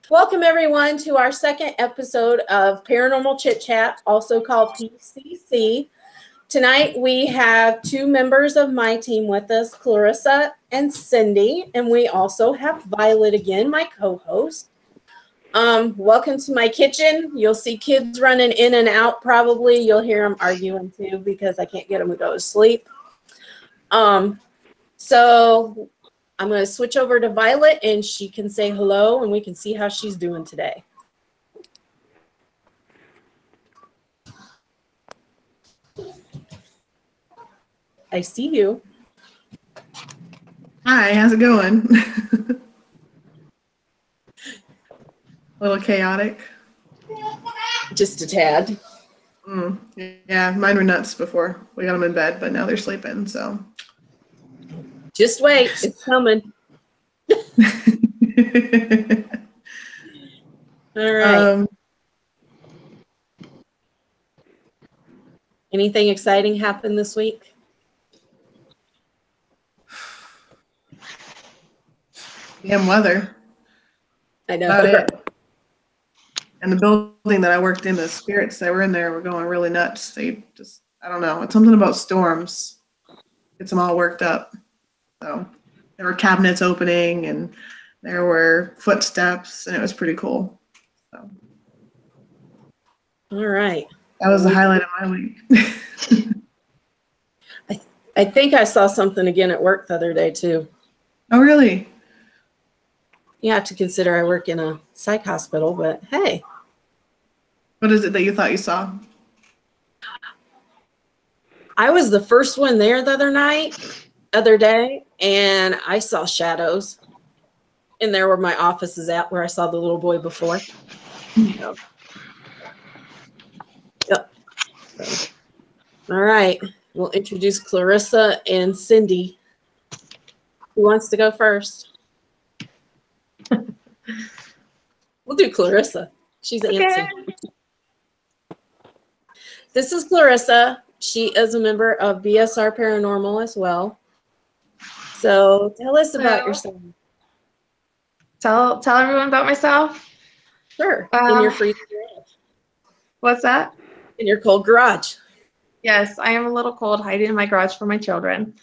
Welcome, everyone, to our second episode of Paranormal Chit Chat, also called PCC. Tonight, we have two members of my team with us, Clarissa and Cindy, and we also have Violet again, my co-host. Welcome to my kitchen. You'll see kids running in and out probably. You'll hear them arguing too because I can't get them to go to sleep. So I'm going to switch over to Violet and she can say hello and we can see how she's doing today. I see you. Hi, how's it going? A little chaotic. Just a tad. Yeah, mine were nuts before we got them in bed, but now they're sleeping, so. Just wait, it's coming. All right. Anything exciting happened this week? Damn weather. I know. About it. And the building that I worked in, the spirits that were in there were going really nuts. They just, I don't know, it's something about storms. Gets them all worked up. So there were cabinets opening and there were footsteps and it was pretty cool. So. All right. That was the highlight of my week. I think I saw something again at work the other day too. Oh, really? You have to consider I work in a psych hospital, but hey. What is it that you thought you saw? I was the first one there the other day, and I saw shadows. And there were my offices at where I saw the little boy before. Yep. So, all right. We'll introduce Clarissa and Cindy. Who wants to go first? We'll do Clarissa. She's answering. This is Clarissa. She is a member of BSR Paranormal as well. So tell us about yourself. Tell everyone about myself? Sure. In your freezing garage. What's that? In your cold garage. Yes, I am a little cold, hiding in my garage for my children.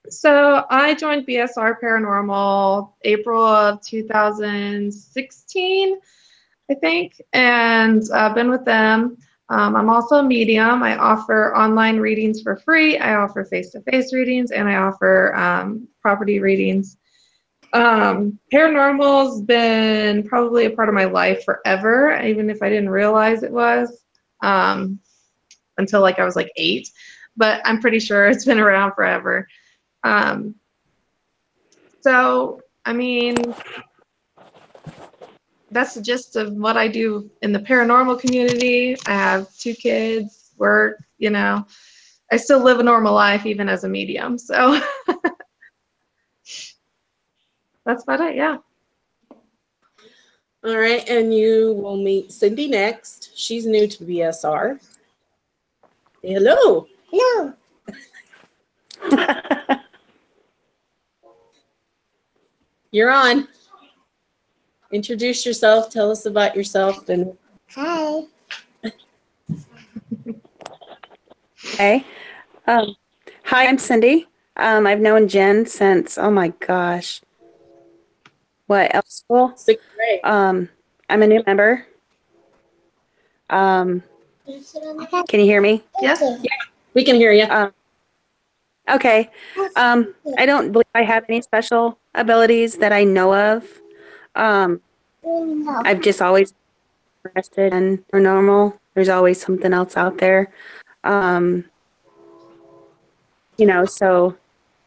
So I joined BSR Paranormal April of 2016, I think, and I've been with them. I'm also a medium. I offer online readings for free. I offer face-to-face readings, and I offer property readings. Paranormal's been probably a part of my life forever, even if I didn't realize it was, until like I was like 8. But I'm pretty sure it's been around forever. So, I mean, that's the gist of what I do in the paranormal community. I have 2 kids, work, you know. I still live a normal life even as a medium. So that's about it, yeah. All right, and you will meet Cindy next. She's new to BSR. Hello. Hello. You're on. Introduce yourself. Tell us about yourself. And Hi. Hey. Hi, I'm Cindy. I've known Jen since, oh my gosh. What, L school? 6th grade. I'm a new member. Can you hear me? Yes. Yeah, we can hear you. Okay. I don't believe I have any special abilities that I know of. I've just always been interested in paranormal. There's always something else out there. You know, so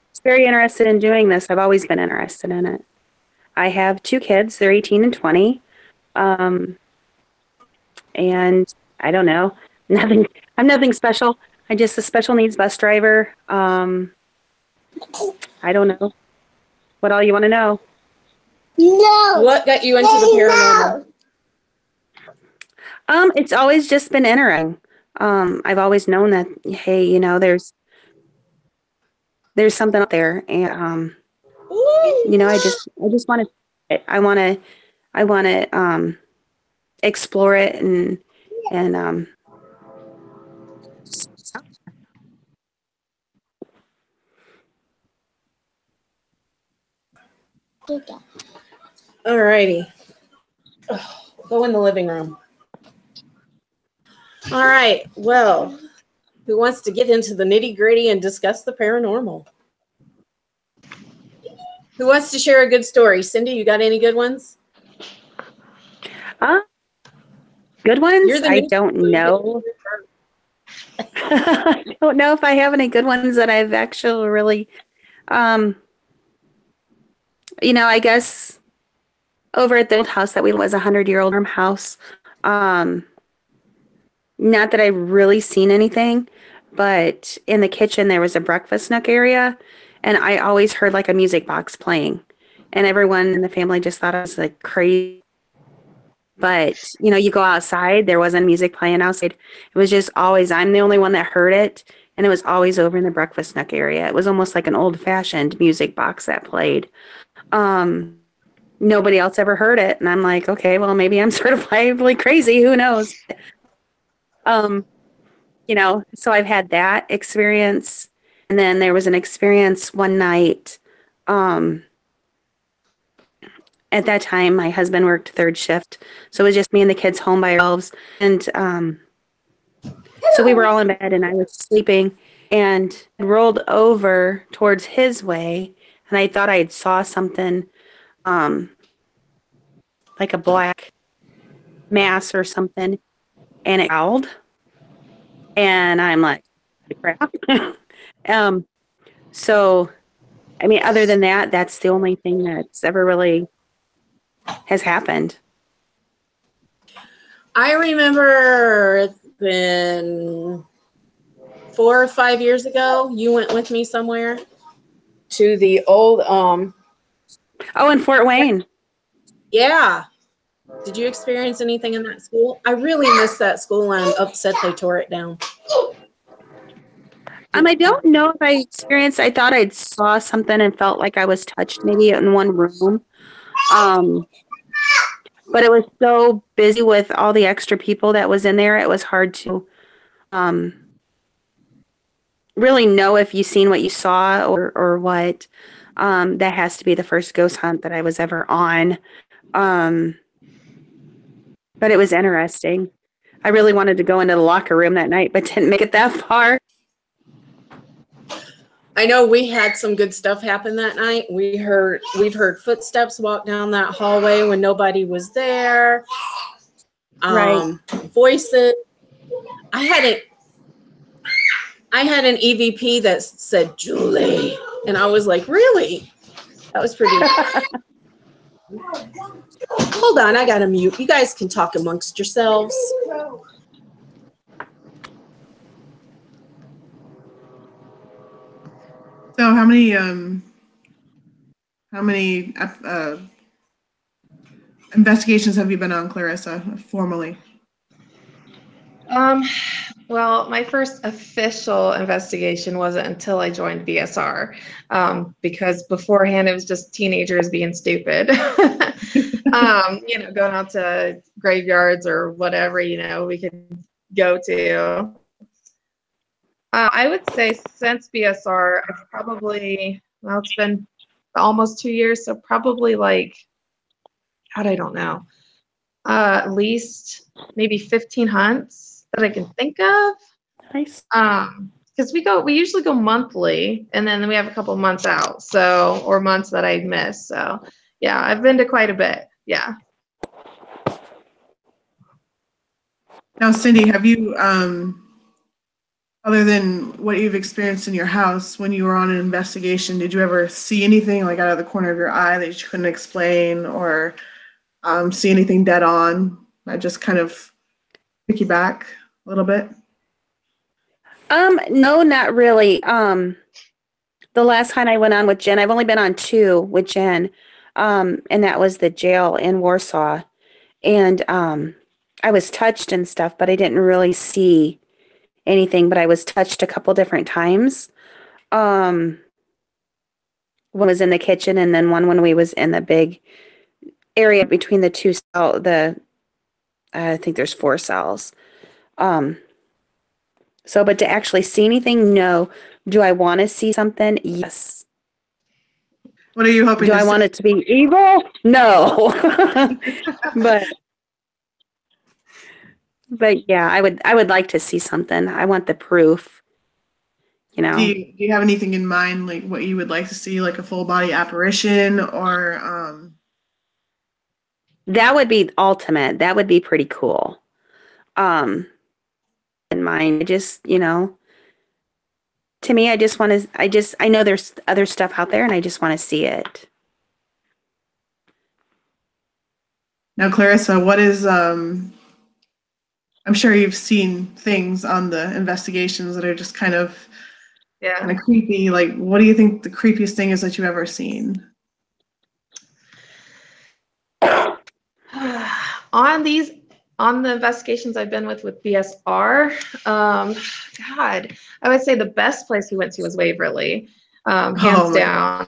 it's very interested in doing this. I've always been interested in it. I have 2 kids. They're 18 and 20. And I don't know. I'm nothing special. I'm just a special needs bus driver. I don't know. What all you want to know? No. What got you into the paranormal? It's always just been entering. I've always known that, hey, you know, there's something out there, and you know, I just I want to explore it and All righty. Go in the living room. All right. Well, who wants to get into the nitty gritty and discuss the paranormal? Who wants to share a good story? Cindy, you got any good ones? good ones. You're the I new don't know. I don't know if I have any good ones that I've actually really, I guess over at the old house that we was 100-year-old farmhouse. Not that I really seen anything, but in the kitchen there was a breakfast nook area, and I always heard like a music box playing, and everyone in the family just thought I was like crazy. But you go outside, there wasn't music playing outside. It was just always I'm the only one that heard it, and it was always over in the breakfast nook area. It was almost like an old-fashioned music box that played. Nobody else ever heard it, and I'm like, okay, well maybe I'm certifiably crazy. Who knows? So I've had that experience. And then there was an experience one night. At that time, my husband worked third shift. So it was just me and the kids home by ourselves. And so we were all in bed and I was sleeping and rolled over towards his way. And I thought I saw something like a black mass or something. And it growled. And I'm like, crap. So, I mean, other than that, that's the only thing that's ever really has happened. I remember it's been 4 or 5 years ago, you went with me somewhere to the old, in Fort Wayne. yeah. Did you experience anything in that school? I really miss that school and I'm upset they tore it down. I don't know if I thought I saw something and felt like I was touched maybe in one room. But it was so busy with all the extra people that was in there. It was hard to really know if you seen what you saw or what. That has to be the first ghost hunt that I was ever on. But it was interesting. I really wanted to go into the locker room that night, but didn't make it that far. I know we had some good stuff happen that night. We've heard footsteps walk down that hallway when nobody was there. Right. Voices. I had an EVP that said Julie, and I was like, really? That was pretty. Hold on, I gotta mute. You guys can talk amongst yourselves. So how many investigations have you been on, Clarissa, formally? Well, my first official investigation wasn't until I joined BSR, because beforehand it was just teenagers being stupid. Going out to graveyards or whatever, we could go to. I would say since BSR, I've probably, it's been almost 2 years, so probably like, God, I don't know, at least maybe 15 hunts that I can think of. Nice. Because we usually go monthly, and then we have a couple months out, or months that I miss. So yeah, I've been to quite a bit. Yeah. Now, Cindy, have you, other than what you've experienced in your house, when you were on an investigation, did you ever see anything like out of the corner of your eye that you couldn't explain, or see anything dead on that just kind of took you back a little bit? No, not really. The last time I went on with Jen, I've only been on 2 with Jen, and that was the jail in Warsaw. And I was touched and stuff, but I didn't really see anything, but I was touched a couple different times. One was in the kitchen, and then one when we was in the big area between the two cell, I think there's 4 cells. So, but to actually see anything, no. Do I want to see something? Yes. What are you hoping Do to I see? want it to be evil? No. but yeah, I would like to see something. I want the proof, you know. Do you have anything in mind, like what you would like to see, like a full body apparition or That would be ultimate. That would be pretty cool. In mind, I just, to me, I just want to, I know there's other stuff out there and I just want to see it. now, Clarissa, what is I'm sure you've seen things on the investigations that are just kind of creepy. Like, what do you think the creepiest thing is that you've ever seen? On the investigations I've been with BSR, God, I would say the best place we went to was Waverly, hands down.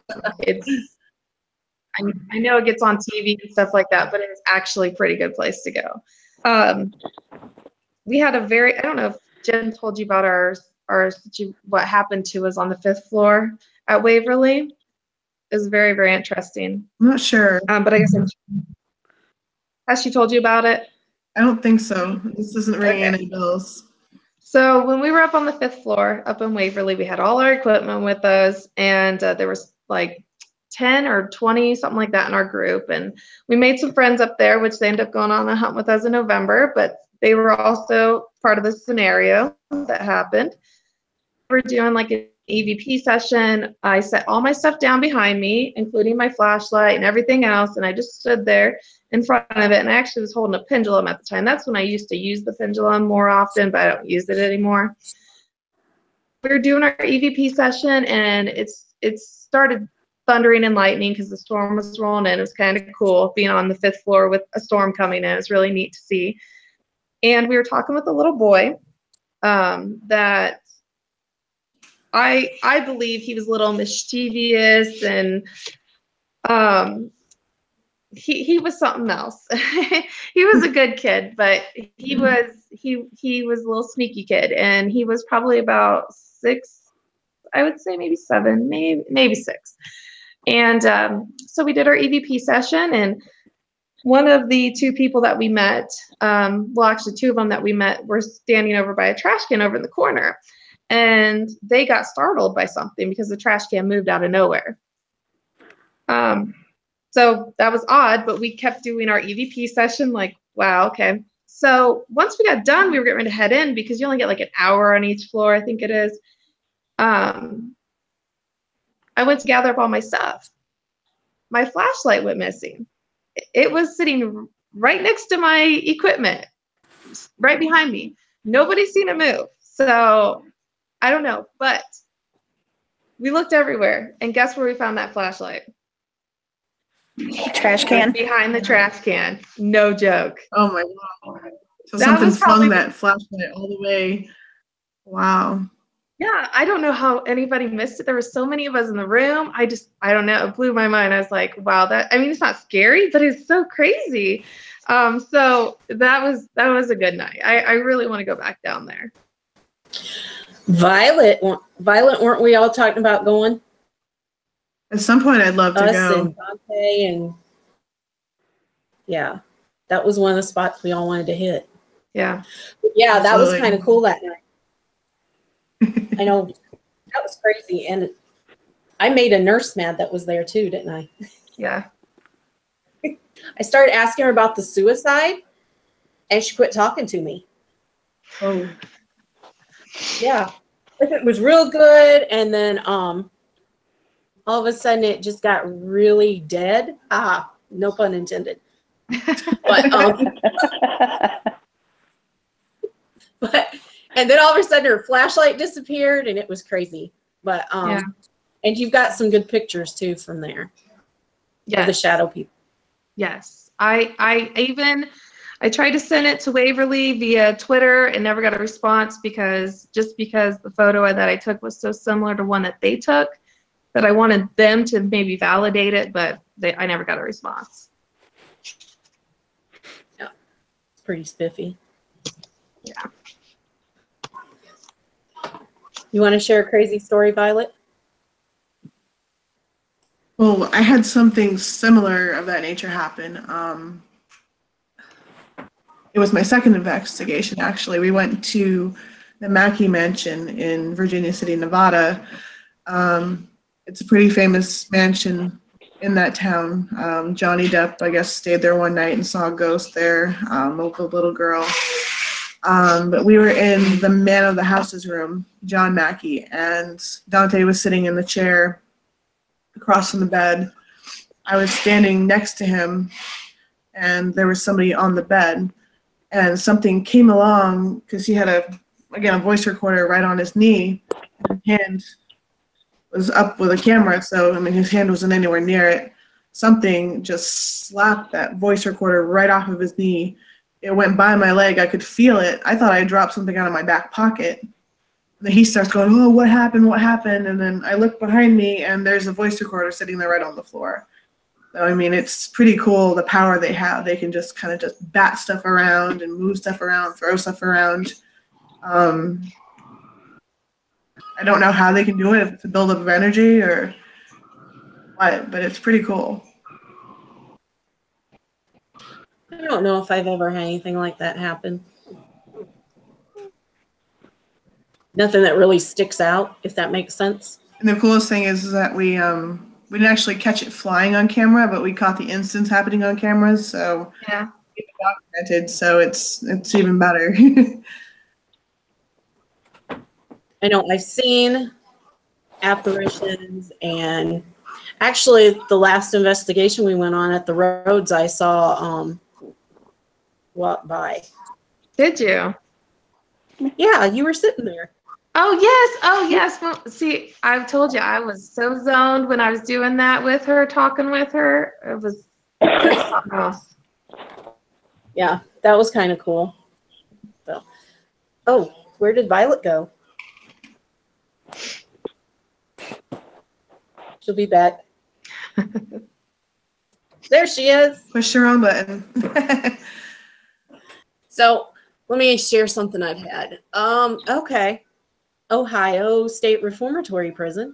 I know it gets on TV and stuff like that, but it's actually a pretty good place to go. We had I don't know if Jen told you about what happened to us on the 5th floor at Waverly. It was very, very interesting. I'm not sure. But I guess has she told you about it? I don't think so. This doesn't ring any bells. So when we were up on the 5th floor up in Waverly, we had all our equipment with us, and there was like 10 or 20, something like that in our group. And we made some friends up there, which they ended up going on a hunt with us in November, but they were also part of the scenario that happened. We were doing like an EVP session. I set all my stuff down behind me, including my flashlight and everything else, and I just stood there in front of it, and I actually was holding a pendulum at the time. That's when I used to use the pendulum more often, but I don't use it anymore. We were doing our EVP session, and it started thundering and lightning because the storm was rolling in. It was kind of cool being on the 5th floor with a storm coming in. It was really neat to see. And we were talking with a little boy that I believe he was a little mischievous, and he was something else. He was a good kid, but he was a little sneaky kid, and he was probably about 6, I would say maybe 7, maybe 6. And so we did our EVP session, and one of the 2 people that we met, well, actually 2 of them that we met were standing over by a trash can over in the corner, and they got startled by something because the trash can moved out of nowhere. So that was odd, but we kept doing our EVP session like, wow, okay. So once we got done, we were getting ready to head in because you only get like an hour on each floor, I think it is. I went to gather up all my stuff. My flashlight went missing. It was sitting right next to my equipment, right behind me. Nobody's seen it move. So I don't know, but we looked everywhere, and guess where we found that flashlight? Trash can? Behind the trash can. No joke. Oh my God. So That something was probably flung that flashlight all the way. Wow. Yeah, I don't know how anybody missed it. There were so many of us in the room. I don't know. It blew my mind. I was like, wow, it's not scary, but it's so crazy. So that was a good night. I really want to go back down there. Violet, weren't we all talking about going? At some point, I'd love to Us go. and Dante, and yeah, that was one of the spots we all wanted to hit. Yeah. Yeah, that was Absolutely. kind of cool that night. I know, that was crazy. And I made a nurse mad that was there too, didn't I? Yeah. I started asking her about the suicide, and she quit talking to me. Oh. Yeah. It was real good, and then all of a sudden it just got really dead. Ah, no pun intended. But and then all of a sudden her flashlight disappeared, and it was crazy. But Yeah. And you've got some good pictures too from there. Yeah. Of the shadow people. Yes. I tried to send it to Waverly via Twitter and never got a response because the photo that I took was so similar to one that they took that I wanted them to maybe validate it, but I never got a response. Yeah, it's pretty spiffy. Yeah. You want to share a crazy story, Violet? Well, I had something similar of that nature happen. It was my second investigation, actually. We went to the Mackey Mansion in Virginia City, Nevada. It's a pretty famous mansion in that town. Johnny Depp, I guess, stayed there one night and saw a ghost there, a little girl. But we were in the man of the house's room, John Mackey, and Dante was sitting in the chair across from the bed. I was standing next to him, and there was somebody on the bed, and something came along because he had a voice recorder right on his knee. His hand was up with a camera, so I mean his hand wasn't anywhere near it. Something just slapped that voice recorder right off of his knee. It went by my leg. I could feel it. I thought I dropped something out of my back pocket. And then he starts going, "Oh, what happened? What happened?" And then I look behind me, and there's a voice recorder sitting there right on the floor. So, I mean, it's pretty cool the power they have. They can just kind of just bat stuff around and move stuff around, throw stuff around. I don't know how they can do it, if it's a buildup of energy or what, but it's pretty cool. I don't know if I've ever had anything like that happen. Nothing that really sticks out, if that makes sense. And the coolest thing is that we didn't actually catch it flying on camera, but we caught the instance happening on cameras, so Yeah. it's documented, so it's even better. I know I've seen apparitions, and actually the last investigation we went on at the roads, I saw walk by. Did you? Yeah, you were sitting there. Oh, yes. Oh, yes. Well, see, I've told you I was so zoned when I was doing that with her, talking with her. It was something else. Yeah, that was kind of cool. So, oh, where did Violet go? She'll be back. There she is. Push your own button. So let me share something I've had. Okay. Ohio State Reformatory Prison.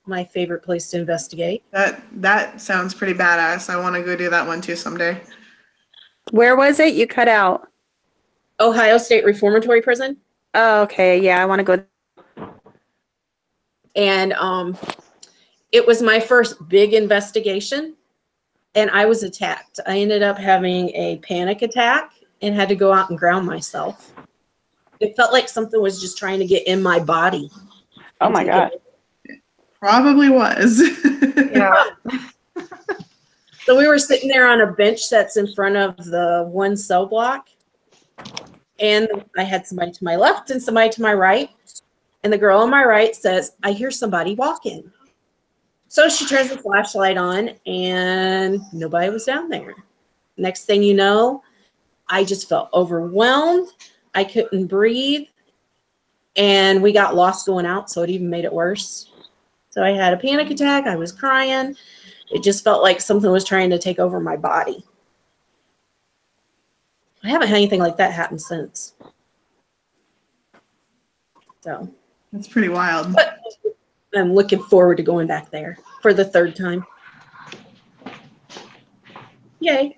My favorite place to investigate. That sounds pretty badass. I want to go do that one too someday. Where was it? You cut out. Ohio State Reformatory Prison. Oh, okay. Yeah, I want to go. And it was my first big investigation, and I was attacked. I ended up having a panic attack and had to go out and ground myself. It felt like something was just trying to get in my body. Oh my God. Probably was. Yeah. So we were sitting there on a bench that's in front of the one cell block. And I had somebody to my left and somebody to my right. And the girl on my right says, "I hear somebody walking." So she turns the flashlight on and nobody was down there. Next thing you know, I just felt overwhelmed. I couldn't breathe. And we got lost going out, so it even made it worse. So I had a panic attack. I was crying. It just felt like something was trying to take over my body. I haven't had anything like that happen since. So That's pretty wild. but I'm looking forward to going back there for the third time. Yay.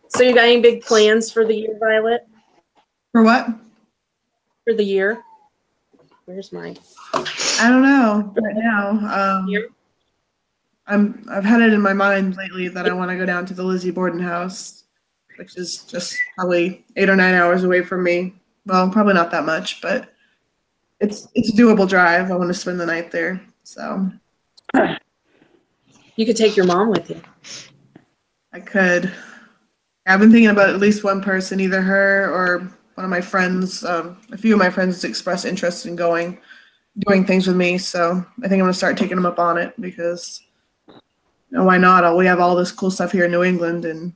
So you got any big plans for the year, Violet? For what? For the year? Where's mine? I don't know right now. Here? I've had it in my mind lately that I want to go down to the Lizzie Borden house, which is just probably 8 or 9 hours away from me. Well, probably not that much, but it's a doable drive. I want to spend the night there. So You could take your mom with you. I could. I've been thinking about at least one person, either her or one of my friends. A few of my friends expressed interest in doing things with me. So I think I'm going to start taking them up on it because, why not? We have all this cool stuff here in New England, and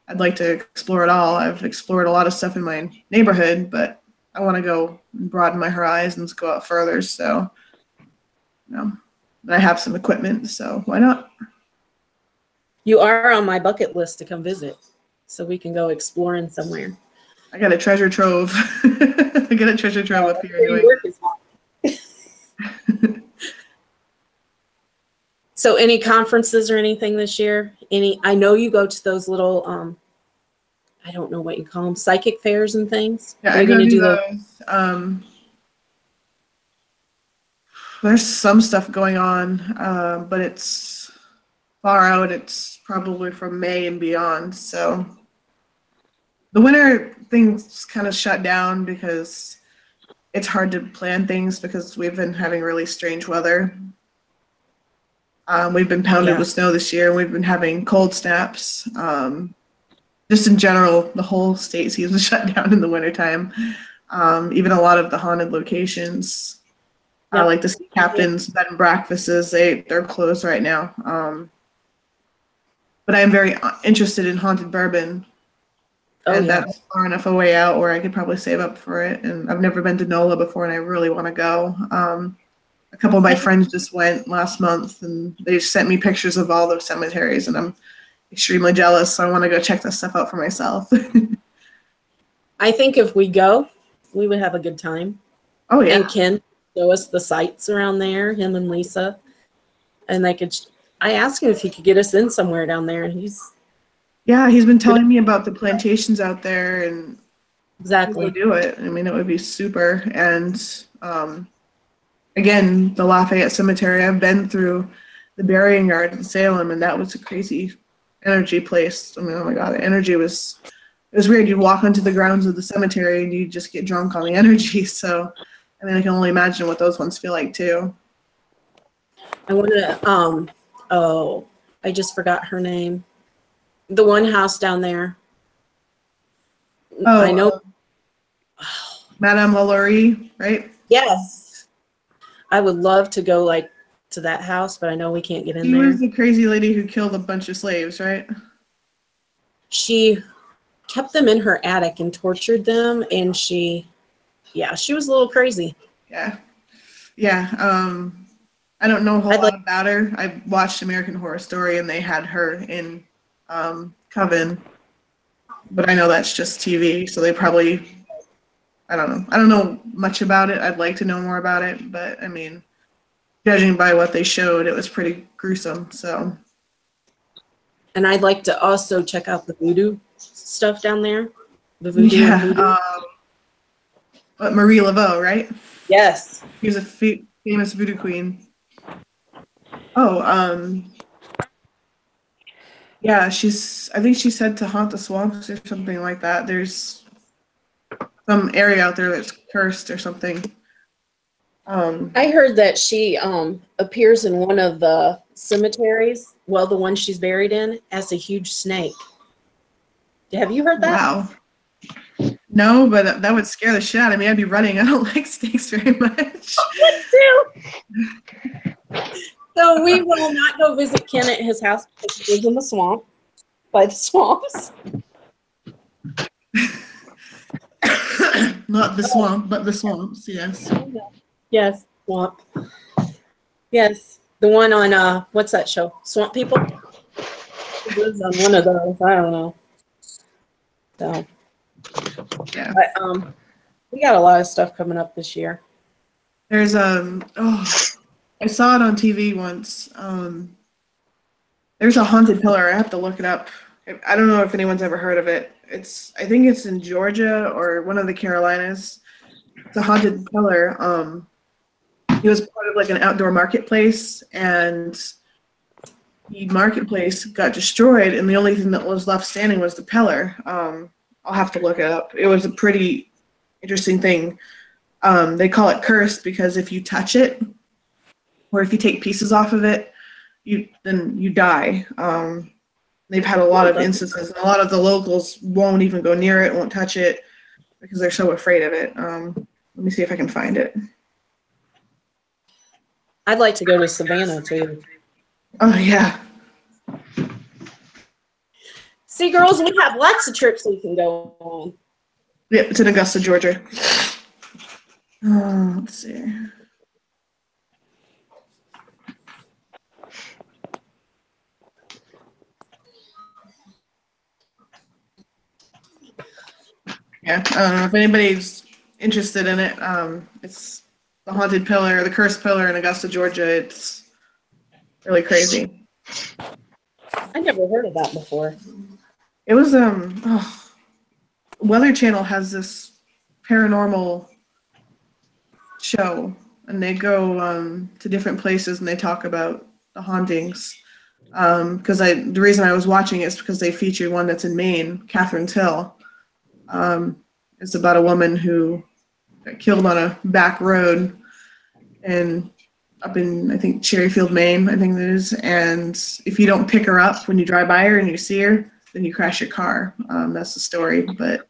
I'd like to explore it all. I've explored a lot of stuff in my neighborhood, but I want to go and broaden my horizons, go out further. So, But I have some equipment, so why not? You are on my bucket list to come visit, so we can go exploring somewhere. I got a treasure trove. I got a treasure trove up here Where you anyway. work is So any conferences or anything this year? I know you go to those little, I don't know what you call them, psychic fairs and things. Yeah, Are I you go gonna do those? those. There's some stuff going on, but it's far out. It's probably from May and beyond. So the winter things kind of shut down because it's hard to plan things because we've been having really strange weather. We've been pounded Yeah. with snow this year, and we've been having cold snaps. Just in general, the whole state seems to shut down in the wintertime. Even a lot of the haunted locations, Yep. like the sea captains, bed and breakfasts, they're closed right now. But I'm very interested in haunted bourbon, Oh, and yeah. that's far enough away out where I could probably save up for it. And I've never been to NOLA before, and I really want to go. A couple of my friends just went last month, and they sent me pictures of all those cemeteries, and I'm extremely jealous. So I want to go check that stuff out for myself. I think if we go, we would have a good time. Oh yeah, And Ken show us the sights around there, him and Lisa. And I asked him if he could get us in somewhere down there, and he's he's been telling me about the plantations out there, and exactly. we'll do it. I mean, it would be super. And again, the Lafayette Cemetery, I've been through the burying yard in Salem, and that was a crazy energy place. I mean, oh my God, the energy was, it was weird. You walk onto the grounds of the cemetery and you just get drunk on the energy. So, I mean, I can only imagine what those ones feel like too. I want to, I just forgot her name. The one house down there. Oh, I know. Madame LaLaurie, right? Yes. I would love to go to that house, but I know we can't get in She there. was the crazy lady who killed a bunch of slaves, right? She kept them in her attic and tortured them, and she was a little crazy. Yeah. Yeah. I don't know a whole I'd lot like- about her. I watched American Horror Story, and they had her in Coven, but I know that's just TV, so they probably, I don't know. I don't know much about it. I'd like to know more about it, but I mean, judging by what they showed, it was pretty gruesome. So, And I'd like to also check out the voodoo stuff down there. The voodoo. and voodoo. But Marie Laveau, right? Yes. She was a famous voodoo queen. Oh, yeah, I think she said to haunt the swamps or something like that. There's some area out there that's cursed or something. I heard that she appears in one of the cemeteries, well, the one she's buried in, as a huge snake. Have you heard that? Wow. No, but that would scare the shit out of me. I'd be running. I don't like snakes very much. So we will not go visit Ken at his house because he lives in the swamp, by the swamps. Not the swamp, but the swamps, yes. Yes, swamp. Yes, the one on what's that show? Swamp People. He lives on one of those. I don't know. So, Yeah. but we got a lot of stuff coming up this year. There's I saw it on TV once. There's a haunted pillar. I have to look it up. I don't know if anyone's ever heard of it. I think it's in Georgia or one of the Carolinas. It's a haunted pillar. It was part of like an outdoor marketplace, and the marketplace got destroyed, and the only thing that was left standing was the pillar. I'll have to look it up. It was a pretty interesting thing. They call it cursed because if you touch it, or if you take pieces off of it, then you die. They've had a lot of instances, and a lot of the locals won't even go near it, won't touch it, because they're so afraid of it. Let me see if I can find it. I'd like to go to Savannah too. Oh yeah. See, girls, we have lots of trips we can go on. Yeah, it's in Augusta, Georgia. Let's see. Yeah, I don't know if anybody's interested in it. It's the Haunted Pillar, the Cursed Pillar in Augusta, Georgia. It's really crazy. I never heard of that before. It was Weather Channel has this paranormal show, and they go to different places and they talk about the hauntings. Because the reason I was watching it is because they featured one that's in Maine, Catherine's Hill. It's about a woman who got killed on a back road and up in, I think, Cherryfield, Maine, I think it is. And if you don't pick her up when you drive by her and you see her, then you crash your car. That's the story. But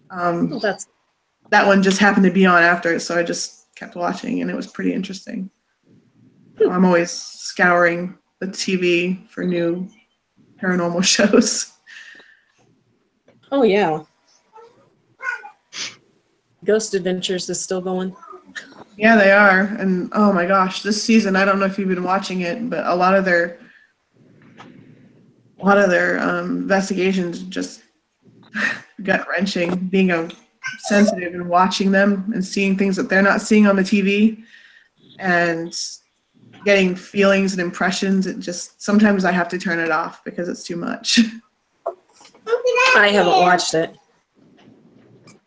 that one just happened to be on after it, so I just kept watching, and it was pretty interesting. I'm always scouring the TV for new paranormal shows. Oh, yeah. Ghost Adventures is still going. Yeah, they are. And oh my gosh, this season, I don't know if you've been watching it, but a lot of their investigations just gut wrenching. Being sensitive and watching them and seeing things that they're not seeing on the TV, and getting feelings and impressions. It just, sometimes I have to turn it off because it's too much. I haven't watched it.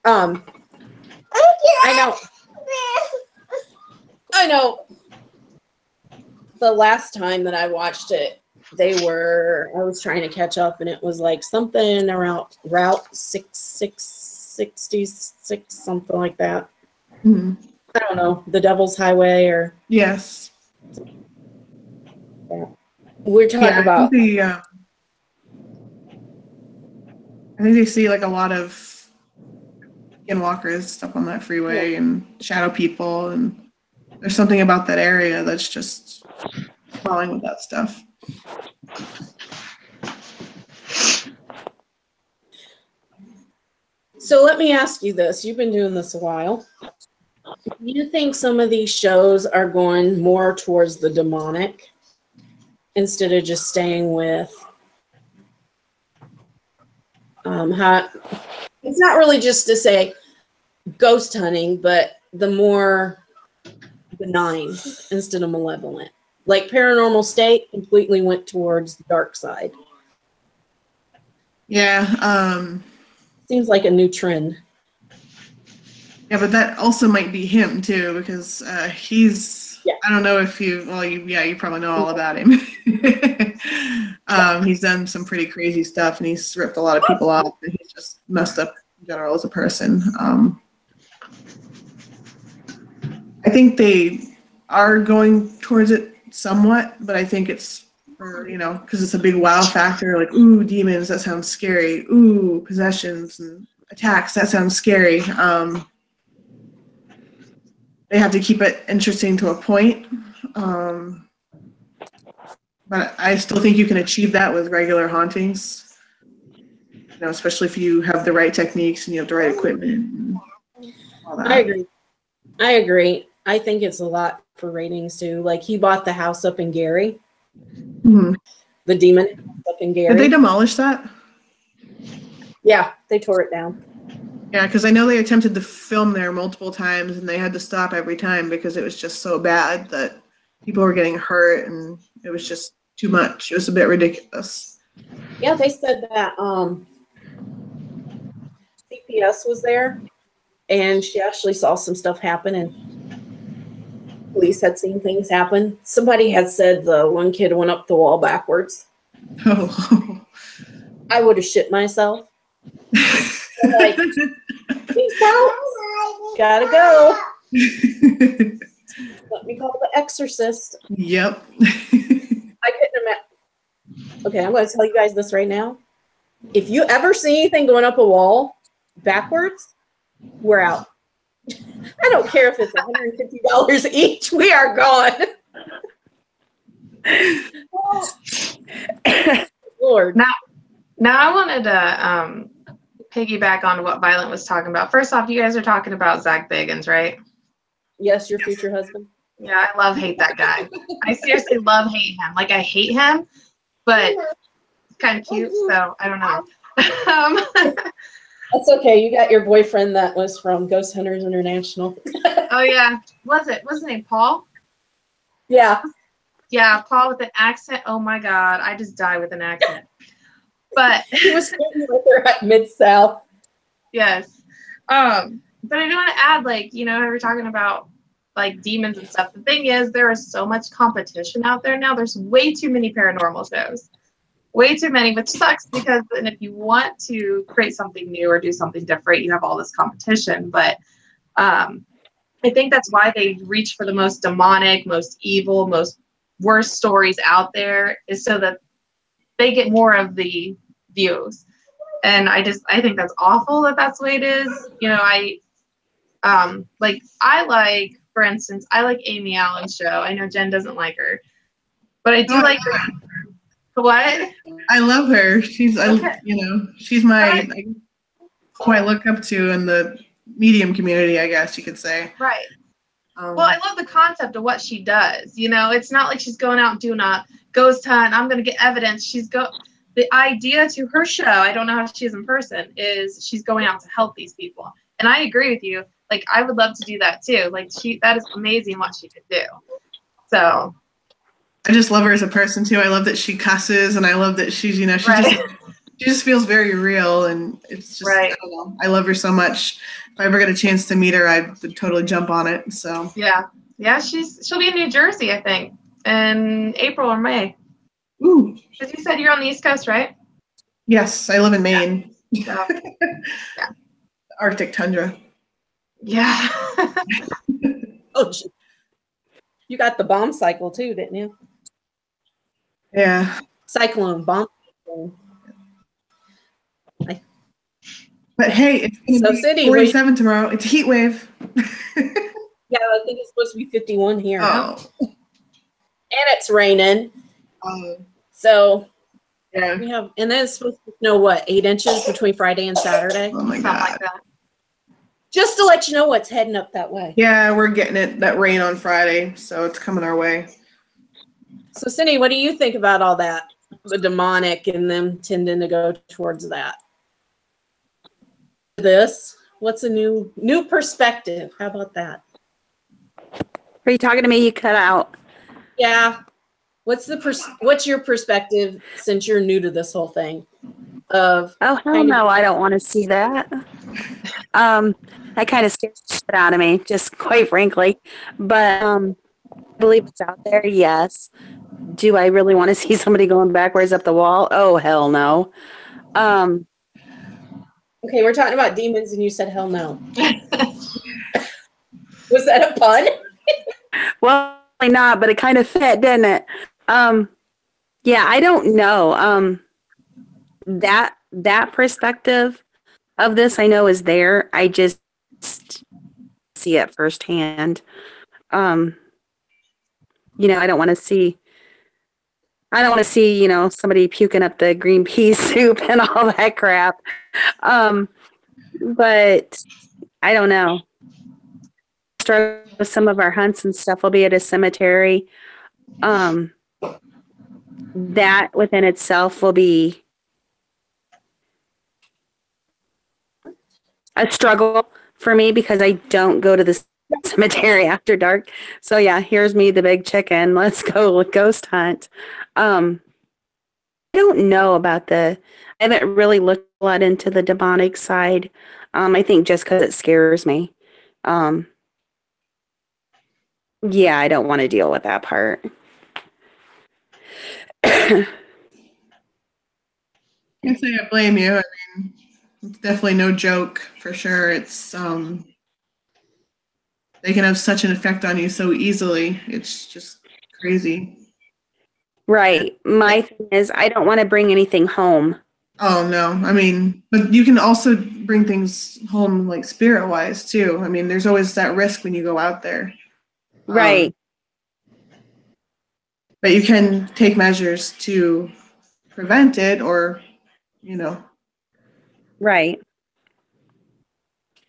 I know. The last time that I watched it, I was trying to catch up, and it was like something around Route 66, something like that. Mm-hmm. I don't know, the Devil's Highway or. Yes. Yeah. We're talking about. I think they see like a lot of skinwalkers stuff on that freeway, and shadow people, and there's something about that area that's just crawling with that stuff. So let me ask you this. You've been doing this a while. Do you think some of these shows are going more towards the demonic instead of just staying with how it's not really just to say ghost hunting, but the more benign instead of malevolent? Like Paranormal State completely went towards the dark side. Yeah. Seems like a new trend. Yeah, but that also might be him too, because he's, I don't know if you probably know all about him. He's done some pretty crazy stuff, and he's ripped a lot of people off, and he's just messed up in general as a person. I think they are going towards it somewhat, but I think it's for, because it's a big wow factor, like, ooh, demons, that sounds scary. Ooh, possessions and attacks, that sounds scary. They have to keep it interesting to a point. But I still think you can achieve that with regular hauntings, especially if you have the right techniques and you have the right equipment and all that. I agree. I think it's a lot for ratings too. Like, he bought the house up in Gary. Mm-hmm. The demon house up in Gary. Did they demolish that? Yeah, they tore it down. Yeah, because I know they attempted to film there multiple times, and they had to stop every time because it was just so bad that people were getting hurt, and it was just too much. It was a bit ridiculous. Yeah, they said that CPS was there, and she actually saw some stuff happen, and police had seen things happen. Somebody had said the one kid went up the wall backwards. Oh. I would have shit myself. Like, peace out. Gotta go. Let me call the exorcist. Yep. I couldn't imagine. Okay, I'm going to tell you guys this right now. If you ever see anything going up a wall backwards, we're out. I don't care if it's $150 each. We are gone. Lord. Now I wanted to piggyback on what Violet was talking about. First off, you guys are talking about Zach Bagans, right? Yes, your future husband. Yeah, I hate that guy. I seriously hate him. Like, I hate him, but it's kind of cute, so I don't know. That's okay. You got your boyfriend that was from Ghost Hunters International. Oh yeah, what's his name? Paul? Yeah. Yeah, Paul with an accent. Oh my God, I just die with an accent. But He was sitting with her at Mid-South. yes. But I do want to add, like, we were talking about like demons and stuff. The thing is, there is so much competition out there now. There's way too many paranormal shows. Way too many, which sucks because then if you want to create something new or do something different, you have all this competition. But I think that's why they reach for the most demonic, most evil, most worst stories out there, is so that they get more of the views. And I think that's awful that that's the way it is. For instance, I like Amy Allen's show. I know Jen doesn't like her, but I do like her. What? I love her. She's Okay. she's my who I look up to in the medium community, I guess you could say. Right. Well, I love the concept of what she does. It's not like she's going out and doing a ghost hunt. I'm going to get evidence. The idea to her show, I don't know how she is in person, is she's going out to help these people. And I agree with you. Like, I would love to do that too. Like, that is amazing what she could do. So. I just love her as a person too. I love that she cusses, and I love that she's, she just feels very real, and it's just, right. I don't know. I love her so much. If I ever get a chance to meet her, I would totally jump on it. So. Yeah, she'll be in New Jersey, I think, in April or May. Ooh. Because you said you're on the East Coast, right? Yes, I live in Maine. Yeah. Yeah. Arctic tundra. Yeah. Oh, you got the bomb cycle too, didn't you? Yeah. Cyclone, bomb. But hey, it's going to be 47 tomorrow. It's a heat wave. Yeah, I think it's supposed to be 51 here. Oh. And it's raining. So yeah. we have, and then it's supposed to snow, what, 8 inches between Friday and Saturday? Oh my Something God. like that. Just to let you know what's heading up that way. Yeah, we're getting that rain on Friday, so it's coming our way. So Cindy, what do you think about all that? The demonic and them tending to go towards that. What's a new perspective? How about that? Are you talking to me? You cut out. Yeah. What's your perspective since you're new to this whole thing? Oh hell no, I don't want to see that. That kind of scares the shit out of me, just quite frankly. But I believe it's out there, yes. Do I really want to see somebody going backwards up the wall? Oh, hell no. Okay, we're talking about demons and you said hell no. Was that a pun? Well, not, but it kind of fit, didn't it? Yeah, I don't know. That perspective of this I know is there. I just see it firsthand. I don't want to see somebody puking up the green pea soup and all that crap. But I don't know. Struggle with some of our hunts and stuff will be at a cemetery. That within itself will be a struggle for me because I don't go to the cemetery after dark. So yeah, here's me, the big chicken. Let's go ghost hunt. I don't know about I haven't really looked a lot into the demonic side. I think just because it scares me. Yeah, I don't want to deal with that part. Can't say I blame you. I mean, it's definitely no joke for sure. It's they can have such an effect on you so easily. It's just crazy. Right. My thing is I don't want to bring anything home. Oh no. I mean, but you can also bring things home like spirit wise too. I mean, there's always that risk when you go out there. Right. But you can take measures to prevent it or, Right.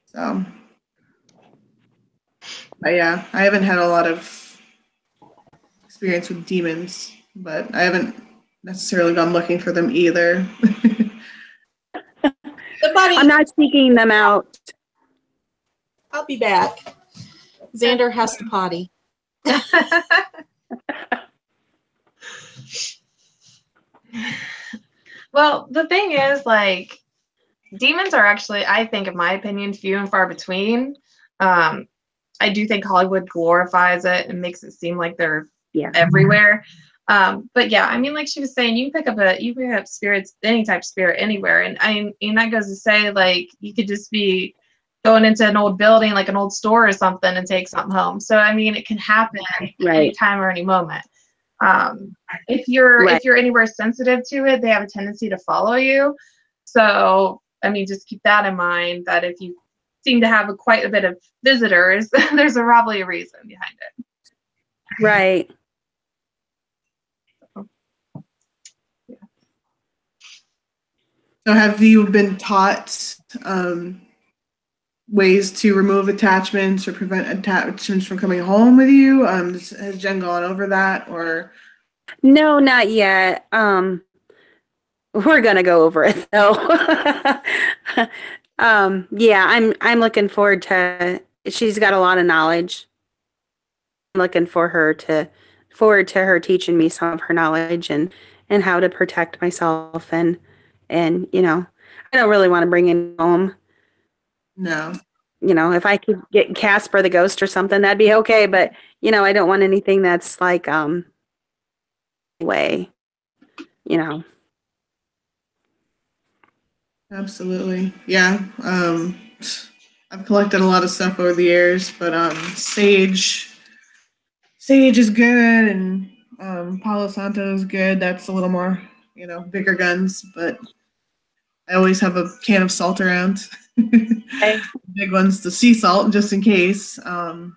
So, but yeah, I haven't had a lot of experience with demons, but I haven't necessarily gone looking for them either. Somebody, I'm not seeking them out. I'll be back. Xander has to potty. Well, the thing is, like, demons are actually, I think, in my opinion, few and far between. I do think Hollywood glorifies it and makes it seem like they're everywhere. But yeah, I mean, like she was saying, you can pick up spirits, any type of spirit anywhere. And I mean, that goes to say, like, you could just be going into an old building, like an old store or something, and take something home. So, I mean, it can happen any time or any moment. If you're anywhere sensitive to it, they have a tendency to follow you. So, I mean, just keep that in mind, that if you seem to have quite a bit of visitors, there's probably a reason behind it. Right. So have you been taught ways to remove attachments or prevent attachments from coming home with you? Has Jen gone over that, or? No, not yet. We're gonna go over it though. Yeah, I'm looking forward to. She's got a lot of knowledge. I'm looking forward to her teaching me some of her knowledge and how to protect myself and you know, I don't really want to bring him home. No. You know, if I could get Casper the ghost or something, that'd be okay. But you know, I don't want anything that's like way. You know. Absolutely. Yeah. I've collected a lot of stuff over the years, but sage is good, and Palo Santo is good. That's a little more, bigger guns, but I always have a can of salt around. Okay. Big ones, the sea salt, just in case. I've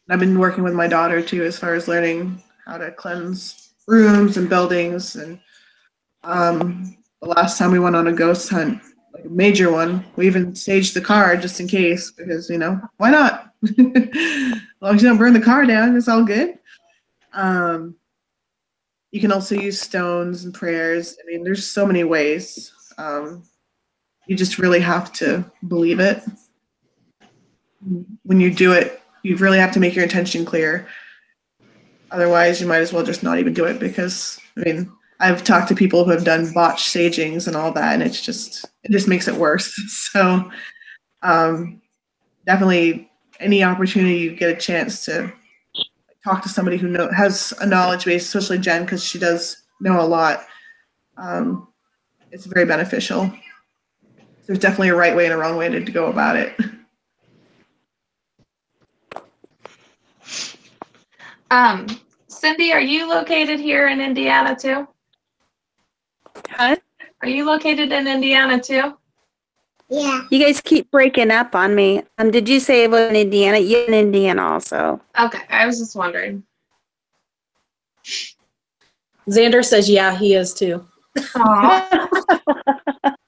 been working with my daughter too, as far as learning how to cleanse rooms and buildings. And the last time we went on a ghost hunt, like a major one, we even saged the car just in case, because why not? As long as you don't burn the car down, it's all good. You can also use stones and prayers. I mean, there's so many ways. You just really have to believe it. When you do it, you really have to make your intention clear. Otherwise, you might as well just not even do it, because, I mean, I've talked to people who have done botched sagings and all that, and it just makes it worse. So definitely any opportunity you get a chance to talk to somebody who has a knowledge base, especially Jen, because she does know a lot, it's very beneficial. There's definitely a right way and a wrong way to go about it. Cindy, are you located here in Indiana too? Huh? Are you located in Indiana too? Yeah. You guys keep breaking up on me. Did you say it was in Indiana? You're in Indiana also. Okay, I was just wondering. Xander says, yeah, he is too. Aww.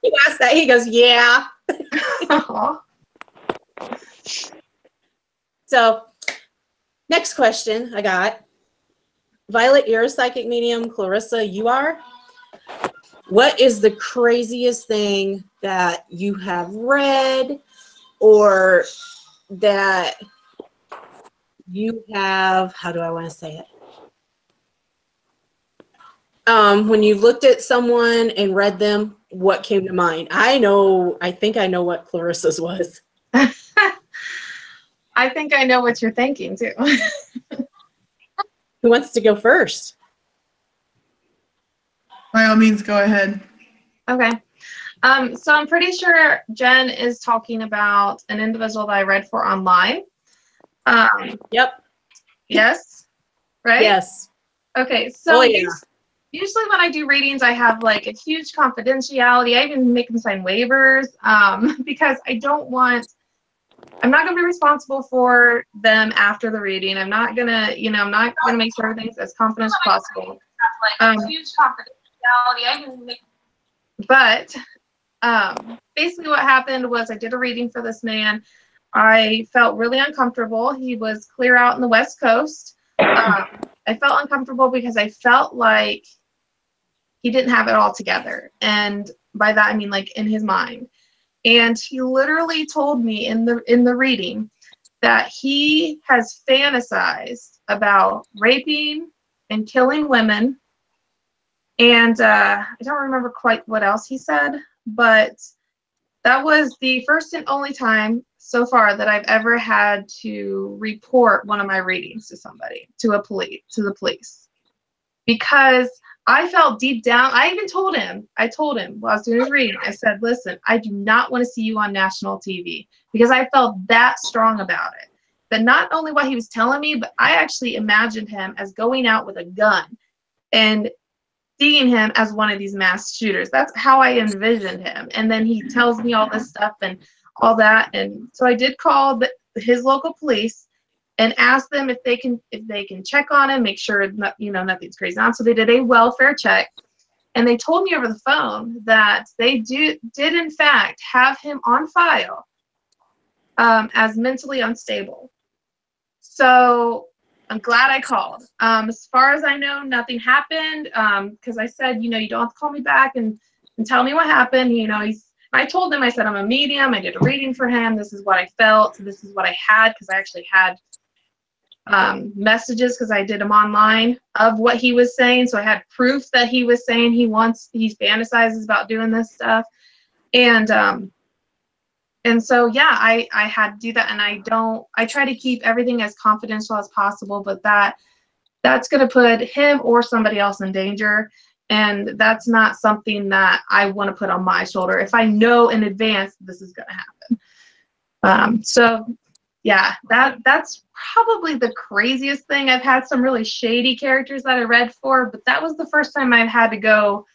He asked that. He goes, yeah. Aww. So, next question I got. Violet, you're a psychic medium. Clarissa, you are. What is the craziest thing that you have read or that you have, how do I want to say it? When you looked at someone and read them, what came to mind? I think I know what Clarissa's was. I think I know what you're thinking too. Who wants to go first? By all means, go ahead. Okay. So I'm pretty sure Jen is talking about an individual that I read for online. Yep. Yes? Right? Yes. Okay. So yeah. Usually when I do readings, I have like a huge confidentiality. I even make them sign waivers because I'm not going to be responsible for them after the reading. I'm not going to, I'm not going to make sure everything's as confidential as possible. Huge confidentiality. But basically what happened was I did a reading for this man. I felt really uncomfortable. He was clear out in the West Coast. I felt uncomfortable because I felt like he didn't have it all together. And by that I mean like in his mind. And he literally told me in the reading that he has fantasized about raping and killing women. And I don't remember quite what else he said, but that was the first and only time so far that I've ever had to report one of my readings to somebody, to the police, because I felt deep down. I even told him. I told him while I was doing his reading. I said, "Listen, I do not want to see you on national TV," because I felt that strong about it. That not only what he was telling me, but I actually imagined him as going out with a gun and seeing him as one of these mass shooters. That's how I envisioned him. And then he tells me all this stuff and all that. And so I did call his local police and ask them if they can check on him, make sure nothing's crazy on. So they did a welfare check, and they told me over the phone that they did in fact have him on file as mentally unstable. So I'm glad I called. As far as I know, nothing happened, because I said, you don't have to call me back and tell me what happened. I told him, I said, I'm a medium. I did a reading for him. This is what I felt. This is what I had, because I actually had messages, because I did them online, of what he was saying. So I had proof that he was saying he fantasizes about doing this stuff. And so, yeah, I had to do that. And I try to keep everything as confidential as possible, but that's going to put him or somebody else in danger. And that's not something that I want to put on my shoulder if I know in advance this is going to happen. So yeah, that's probably the craziest thing. I've had some really shady characters that I read for, but that was the first time I've had to go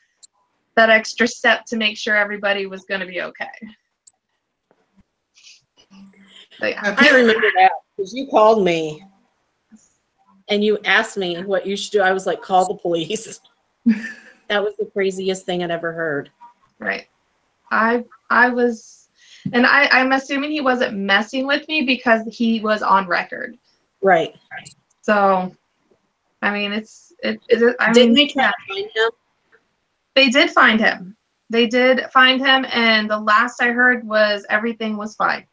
that extra step to make sure everybody was going to be okay. So, yeah. I remember that because you called me and you asked me what you should do. I was like, call the police. That was the craziest thing I'd ever heard. Right. I was, and I'm assuming he wasn't messing with me because he was on record. Right. So, I mean, Didn't they try to find him? They did find him. They did find him, and the last I heard was everything was fine.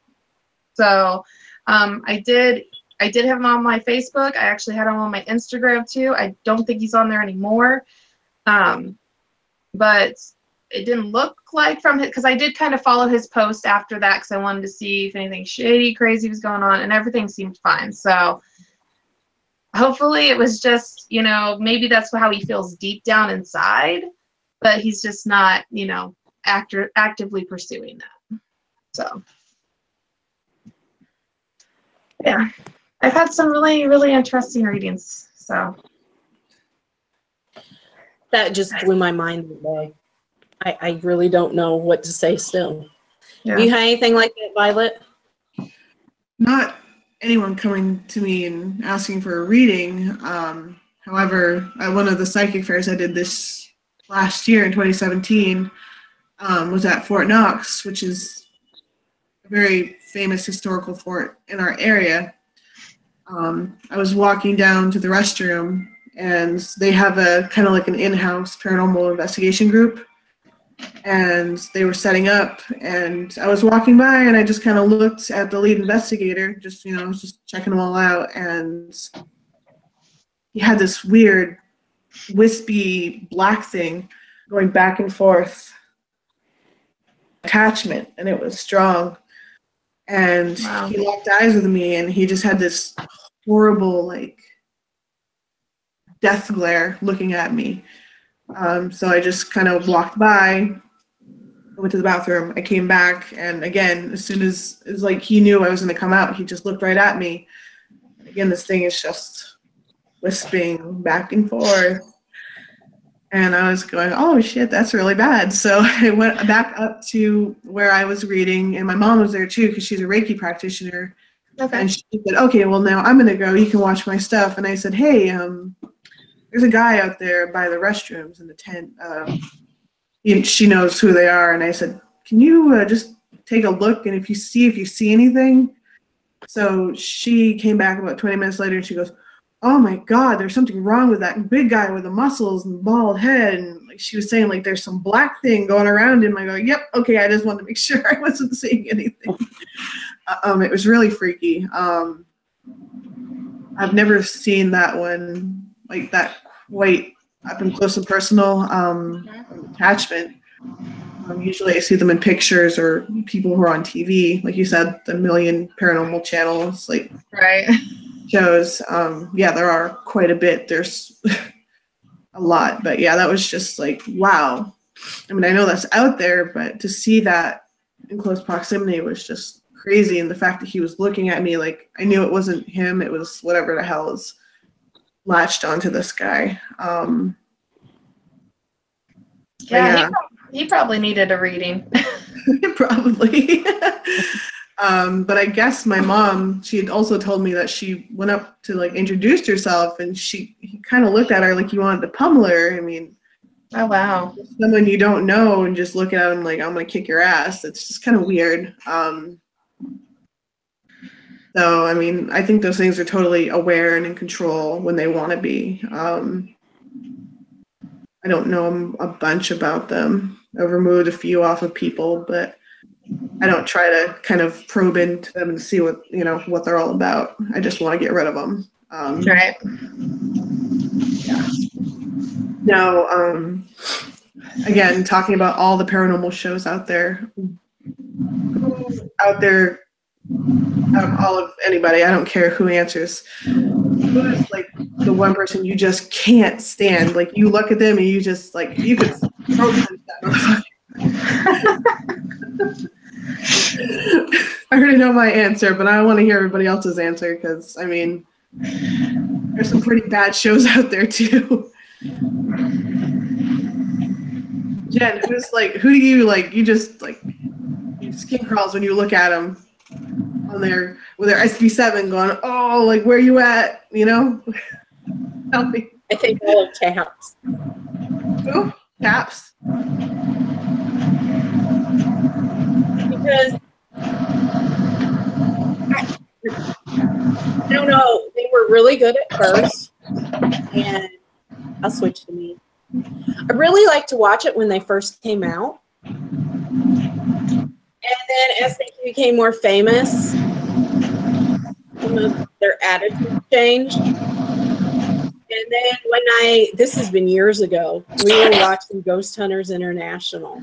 So, I did have him on my Facebook. I actually had him on my Instagram too. I don't think he's on there anymore. But it didn't look like from his, because I did kind of follow his post after that because I wanted to see if anything shady, crazy was going on, and everything seemed fine. So hopefully it was just, maybe that's how he feels deep down inside, but he's just not, actively pursuing that. So yeah, I've had some really, really interesting readings. So that just blew my mind today. I really don't know what to say still. yeah. Have you had anything like that, Violet? Not anyone coming to me and asking for a reading. However, at one of the psychic fairs I did this last year in 2017 was at Fort Knox, which is a very famous historical fort in our area. I was walking down to the restroom, and they have a kind of like an in-house paranormal investigation group. And they were setting up, and I was walking by, and I just kind of looked at the lead investigator, just checking them all out, and he had this weird wispy black thing going back and forth attachment, and it was strong. And Wow. He locked eyes with me, and he just had this horrible death glare looking at me. So I just kind of walked by, went to the bathroom. I came back, and again, as soon as it was like he knew I was going to come out, he just looked right at me. Again, this thing is just wisping back and forth. And I was going, oh shit, that's really bad. So I went back up to where I was reading, and my mom was there too because she's a Reiki practitioner. Okay. And she said, okay, well now I'm going to go. You can watch my stuff. And I said, hey, there's a guy out there by the restrooms in the tent. She knows who they are. And I said, can you just take a look, and if you see anything? So she came back about 20 minutes later, and she goes, oh my God, there's something wrong with that big guy with the muscles and bald head. And like she was saying, like there's some black thing going around him. I go, yep, okay, I just wanted to make sure I wasn't seeing anything. It was really freaky. I've never seen that one like that quite up and close and personal attachment. Usually I see them in pictures or people who are on TV, like you said, the million paranormal channels, like Right. shows. Yeah, there are quite a bit. There's a lot, but yeah, that was just like, wow. I mean, I know that's out there, but to see that in close proximity was just crazy. And the fact that he was looking at me, like I knew it wasn't him, it was whatever the hell is latched onto this guy. Yeah, he probably needed a reading. Probably. But I guess my mom, she had also told me that she went up to like introduce herself, and he kind of looked at her like he wanted to pummel her. I mean, Oh, wow. someone you don't know and just look at him like, I'm gonna kick your ass. It's just kind of weird. So I mean, I think those things are totally aware and in control when they want to be. I don't know a bunch about them. I've removed a few off of people, but I don't try to kind of probe into them and see what they're all about. I just want to get rid of them. Right. Yeah. Now, again, talking about all the paranormal shows out there, out of all of anybody, I don't care who answers. Who is like the one person you just can't stand? Like you look at them and you just like you could throat punch that motherfucker. I already know my answer, but I want to hear everybody else's answer because I mean, there's some pretty bad shows out there too. Jen, who do you like? You just like your skin crawls when you look at them on with their SB7 going, oh, like where you at? You know? Tell me. I think all of Taps. Who? Taps? Because I don't know, they were really good at first, and I'll switch to me. I really like to watch it when they first came out, and then as they became more famous, some of their attitude changed. And then this has been years ago, we were watching Ghost Hunters International.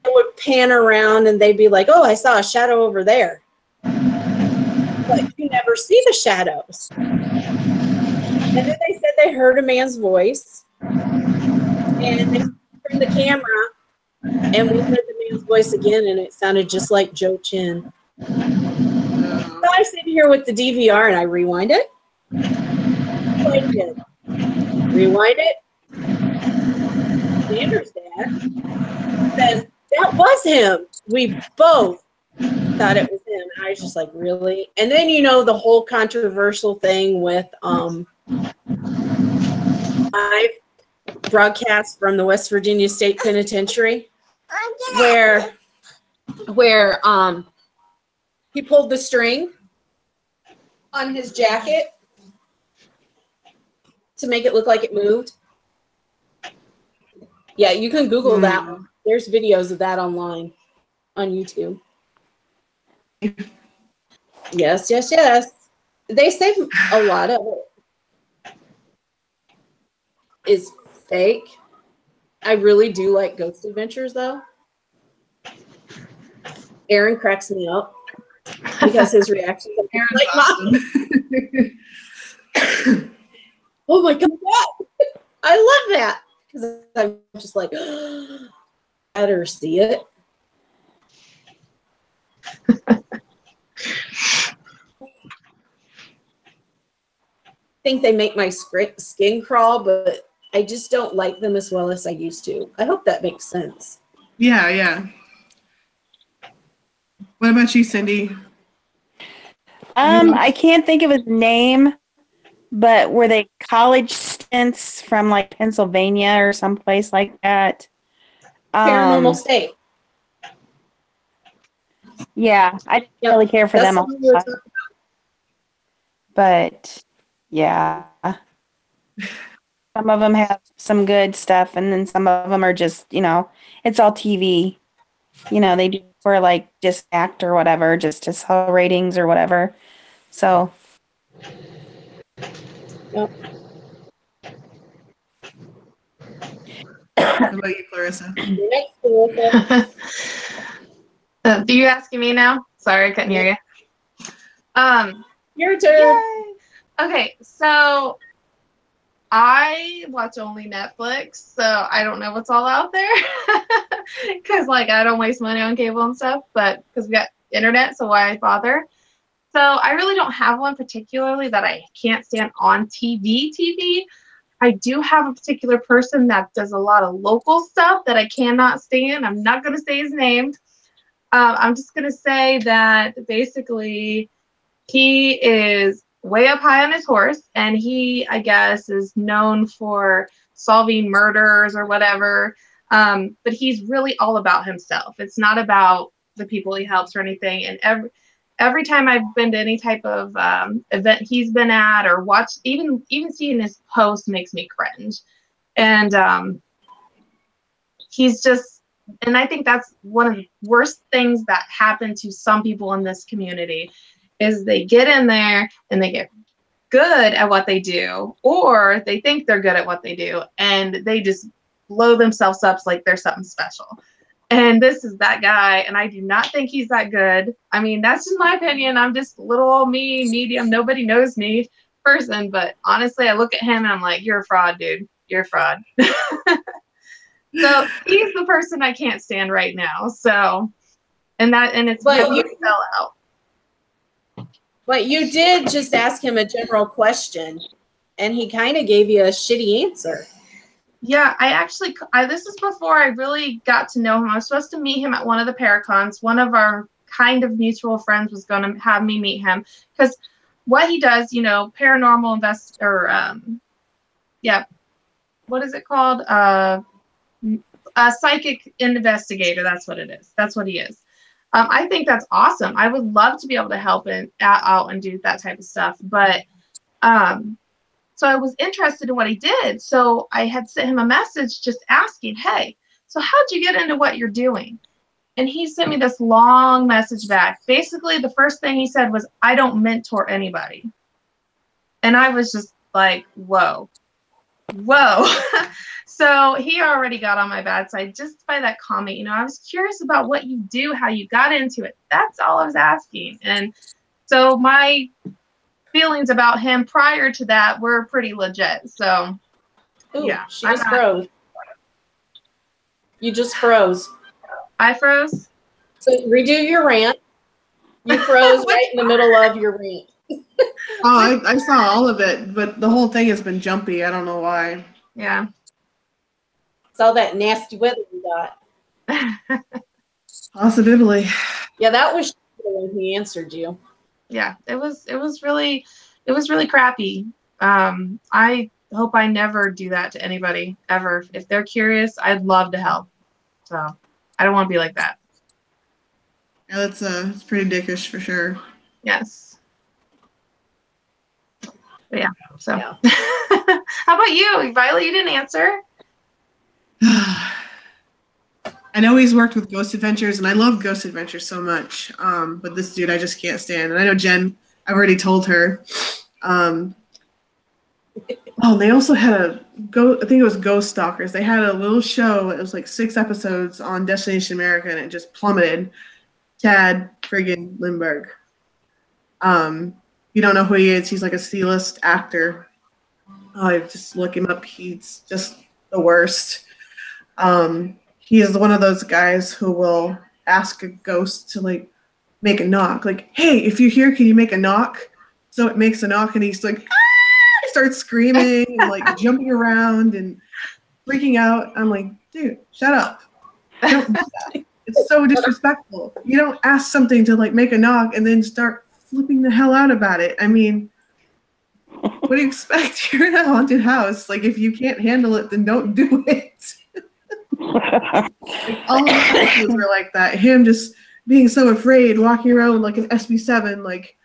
I would pan around and they'd be like, oh, I saw a shadow over there. But you never see the shadows. And then they said they heard a man's voice. And they turned the camera and we heard the man's voice again, and it sounded just like Joe Chin. So I sit here with the DVR and I rewind it. Rewind it. Xander's dad says, that was him. We both thought it was him. And I was just like, really? And then, the whole controversial thing with live broadcast from the West Virginia State Penitentiary where he pulled the string on his jacket to make it look like it moved. Yeah, you can Google that one. There's videos of that online on YouTube. Yes. They say a lot of it is fake. I really do like Ghost Adventures, though. Aaron cracks me up because his reaction is like, awesome. Oh my God, I love that. Because I'm just like, better see it. I think they make my skin crawl, but I just don't like them as well as I used to. I hope that makes sense. Yeah. What about you, Cindy? I can't think of his name, but were they college stints from like Pennsylvania or someplace like that? Paranormal State. Yeah, I didn't really care for them. But yeah, some of them have some good stuff, and then some of them are just, it's all TV. They do it for like just act or whatever, just to sell ratings or whatever. So Yep. What about you, Clarissa? You're next, Clarissa. Are you asking me now? Sorry, I couldn't hear you. Your turn. Yay. Okay, so I watch only Netflix, so I don't know what's all out there. Because, like, I don't waste money on cable and stuff, but because we got internet, so why bother? So I really don't have one particularly that I can't stand on TV. I do have a particular person that does a lot of local stuff that I cannot stand. I'm not going to say his name. I'm just going to say that basically he is way up high on his horse, and he, I guess, is known for solving murders or whatever. But he's really all about himself. It's not about the people he helps or anything. And every time I've been to any type of event he's been at or watched, even seeing his post makes me cringe. And he's just, and I think that's one of the worst things that happen to some people in this community is they get in there and they get good at what they do, or they think they're good at what they do, and they just blow themselves up like they're something special. And this is that guy, and I do not think he's that good. I mean, that's just my opinion. I'm just little old me, medium, nobody knows me person, but honestly, I look at him and I'm like, you're a fraud, dude. You're a fraud. So he's the person I can't stand right now. So, and it's really a sellout. But you did just ask him a general question, and he kind of gave you a shitty answer. Yeah, this is before I really got to know him. I was supposed to meet him at one of the Paracons. One of our kind of mutual friends was going to have me meet him because what he does, paranormal what is it called? A psychic investigator. That's what it is. That's what he is. I think that's awesome. I would love to be able to help out and do that type of stuff. But so I was interested in what he did. So I had sent him a message just asking, hey, so how'd you get into what you're doing? And he sent me this long message back. Basically, the first thing he said was, I don't mentor anybody. And I was just like, whoa. So he already got on my bad side just by that comment. I was curious about what you do, how you got into it. That's all I was asking. And so my feelings about him prior to that were pretty legit. So, Ooh, yeah. She just froze. You just froze. I froze? So redo your rant. You froze right in the middle of your rant. Oh, I saw all of it, but the whole thing has been jumpy. I don't know why. Yeah. It's all that nasty weather we got. Possibly. Yeah, that was when he answered you. Yeah, it was really crappy. I hope I never do that to anybody ever. If they're curious, I'd love to help. So I don't want to be like that. Yeah, it's pretty dickish for sure. Yes. But yeah. So Yeah. How about you, Violet? You didn't answer. I know he's worked with Ghost Adventures, and I love Ghost Adventures so much. But this dude, I just can't stand. And I know Jen, I've already told her. They also had I think it was Ghost Stalkers. They had a little show. It was like 6 episodes on Destination America, and it just plummeted. Chad friggin' Lindbergh. You don't know who he is. He's like a C-list actor. I just look him up. He's just the worst. He is one of those guys who will ask a ghost to like make a knock. Like, hey, if you're here, can you make a knock? So it makes a knock, and he's like, ah! He starts screaming and like jumping around and freaking out. I'm like, dude, shut up. Don't do that. It's so disrespectful. You don't ask something to like make a knock and then start flipping the hell out about it. I mean, what do you expect? You're in a haunted house. Like, if you can't handle it, then don't do it. Like, all of the episodes were like that. Him just being so afraid, walking around with like an SB7, like,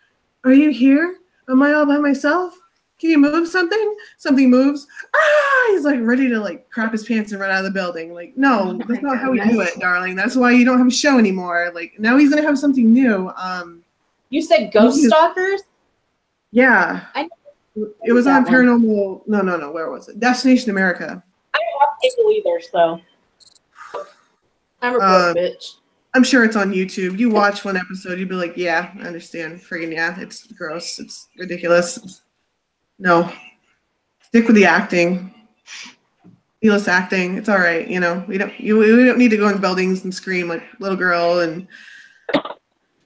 are you here? Am I all by myself? Can you move something? Something moves. Ah, he's like ready to like crap his pants and run out of the building. Like, no, that's not how we do it, darling. That's why you don't have a show anymore. Like, now he's gonna have something new. You said Ghost Stalkers? Yeah. I It was on that one. Paranormal. No. Where was it? Destination America. I don't have cable either, so I'm a broke bitch. I'm sure it's on YouTube. You watch one episode, you'd be like, yeah, I understand. Friggin' yeah, it's gross. It's ridiculous. No. Stick with the acting. Fearless acting. It's all right. You know, we don't need to go in buildings and scream like little girl, and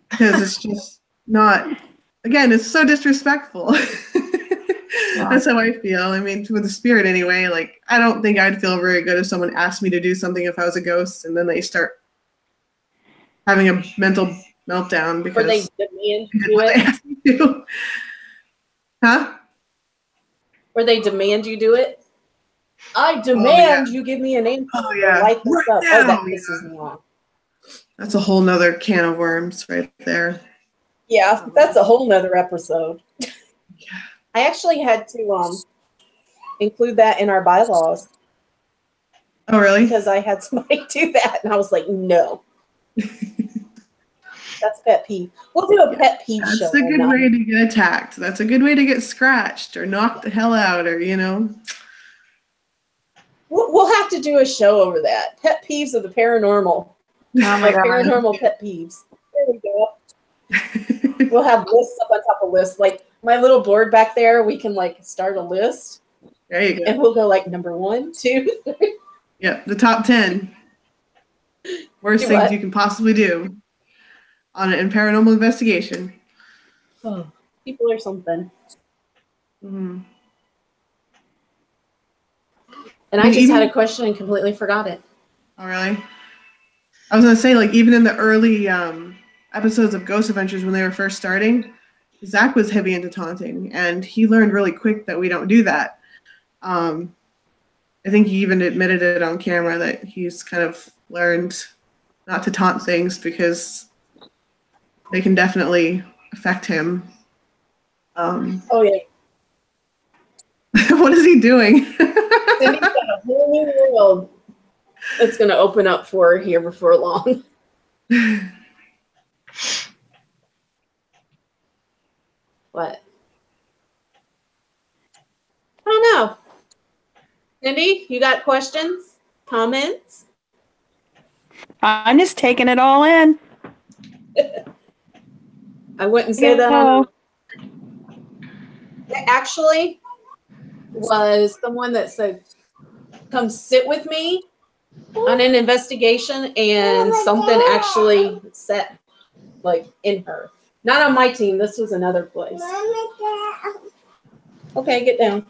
because it's just not. Again, it's so disrespectful. That's how I feel. I mean, with the spirit anyway. Like, I don't think I'd feel very good if someone asked me to do something if I was a ghost, and then they start having a mental meltdown because Or they demand you do it. asked me to. Huh? Or they demand you do it. I demand you give me an answer. Oh, yeah. Light this Right up. now. Oh, that pisses me off. That's a whole nother can of worms right there. Yeah, that's a whole nother episode. I actually had to include that in our bylaws Oh, really? because I had somebody do that, and I was like, no. That's pet peeve. We'll do a pet peeve show. That's a good way to get attacked. That's a good way to get scratched or knocked the hell out, or, you know. We'll have to do a show over that. Pet peeves of the paranormal. Oh my God. Paranormal pet peeves. There we go. We'll have lists up on top of lists. Like my little board back there, we can like start a list. There you go. And we'll go like number 1, 2, 3. Yep, the top 10 worst Do things what? you can possibly do on an paranormal investigation. Oh, people are something. Mm-hmm. And I just had a question and completely forgot it. Oh, really? I was going to say, like, even in the early episodes of Ghost Adventures when they were first starting, Zach was heavy into taunting, and he learned really quick that we don't do that. I think he even admitted it on camera that he's kind of learned not to taunt things because they can definitely affect him. Oh, yeah. What is he doing? Cindy's got a whole new world that's going to open up for her here before long. What? I don't know. Cindy, you got questions? Comments? I'm just taking it all in. I wouldn't say that. No. It actually was someone that said, come sit with me on an investigation, and something actually set like in her. Not on my team. This was another place. Okay, get down.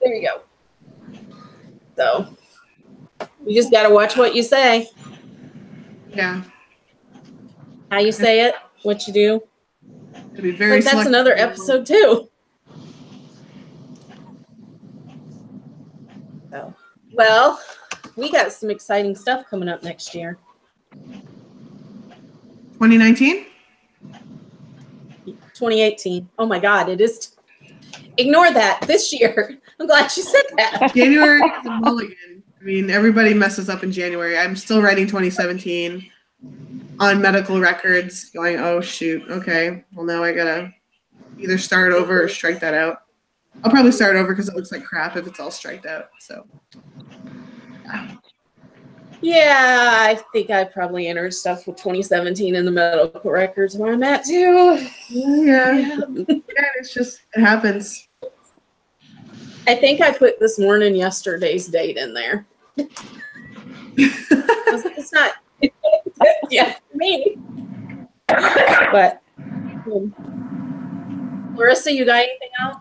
There you go. So you just got to watch what you say, Yeah. how you say it, what you do. It'd be very But that's selective. another episode too. So, well, we got some exciting stuff coming up next year. 2019? 2018. Oh my God, it is. Ignore that. This year. I'm glad you said that. January is a mulligan. I mean, everybody messes up in January. I'm still writing 2017 on medical records, going, oh, shoot. Okay. Well, now I got to either start over or strike that out. I'll probably start over because it looks like crap if it's all striked out. So, yeah. Yeah, I think I probably entered stuff with 2017 in the medical records where I'm at too. Yeah. It's just, it happens. I think I put this morning yesterday's date in there. It's not. Yeah, me. But Larissa, you got anything else?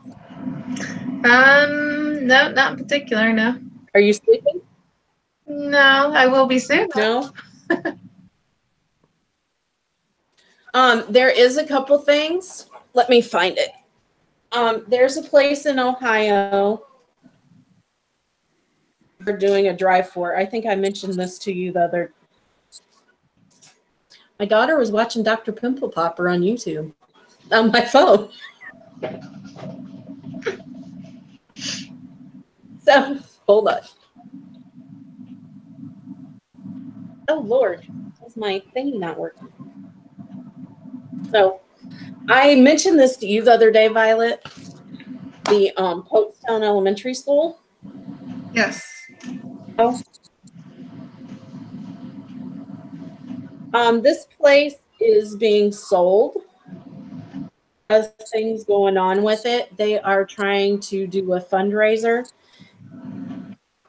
No, not in particular, no. Are you sleeping? No, I will be soon. No. There is a couple things. Let me find it. There's a place in Ohio they're doing a drive for. I think I mentioned this to you the other. My daughter was watching Dr. Pimple Popper on YouTube. on my phone. So, hold on. Oh, Lord. Is my thing not working? So, I mentioned this to you the other day, Violet. The Popestown Elementary School. Yes. Oh. This place is being sold. As things going on with it, they are trying to do a fundraiser.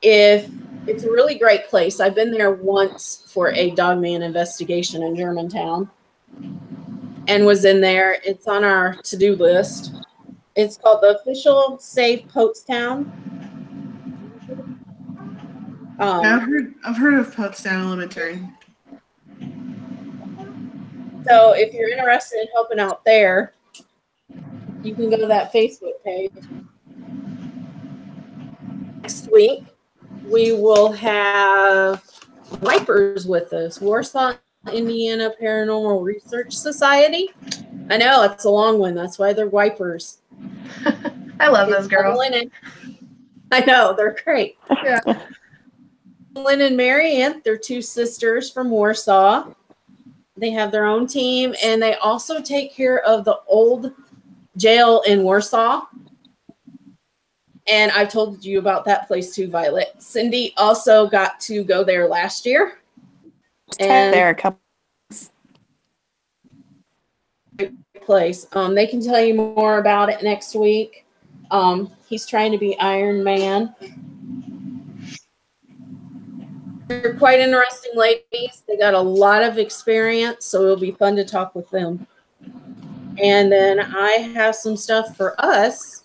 If it's a really great place. I've been there once for a dogman investigation in Germantown and was in there. It's on our to-do list. It's called the Official Save Popestown. Yeah, I've heard of Pottstown Elementary. So if you're interested in helping out there, you can go to that Facebook page. Next week, we will have Wipers with us, Warsaw, Indiana Paranormal Research Society. I know, it's a long one. That's why they're Wipers. I love those girls. I know, they're great. Yeah. Lynn and Mary Ann, they're two sisters from Warsaw. They have their own team, and they also take care of the old jail in Warsaw. And I've told you about that place too, Violet. Cindy also got to go there last year. And There are a couple. place. They can tell you more about it next week. He's trying to be Iron Man. They're quite interesting ladies. They got a lot of experience, so it'll be fun to talk with them. And then I have some stuff for us.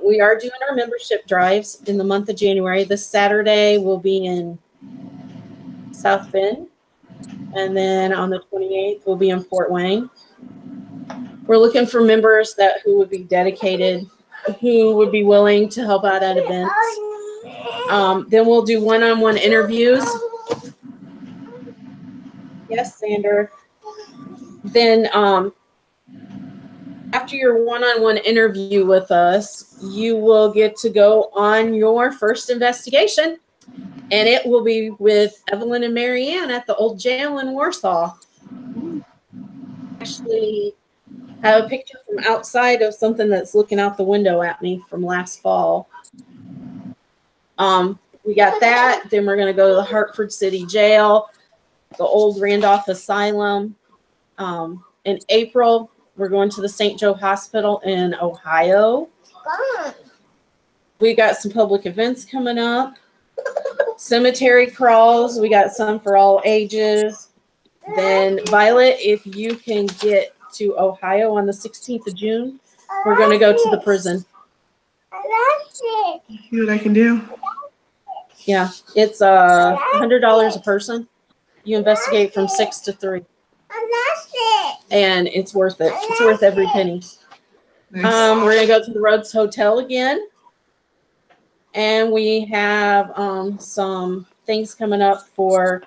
We are doing our membership drives in the month of January. This Saturday we'll be in South Bend. And then on the 28th, we'll be in Fort Wayne. We're looking for members who would be dedicated, who would be willing to help out at events. Then we'll do one-on-one interviews. Yes, Sander. Then after your one-on-one interview with us, you will get to go on your first investigation. And it will be with Evelyn and Marianne at the old jail in Warsaw. Actually, have a picture from outside of something that's looking out the window at me from last fall. We got that. Then we're going to go to the Hartford City Jail, the old Randolph Asylum. In April, we're going to the St. Joe Hospital in Ohio. We got some public events coming up. Cemetery crawls. We got some for all ages. Then, Violet, if you can get to Ohio on the 16th of June, we're going to go to the prison. See what I can do. Yeah, it's $100 a person. You investigate from 6 to 3. And it's worth it. It's worth every penny. Nice. We're going to go to the Rhodes Hotel again. And we have some things coming up for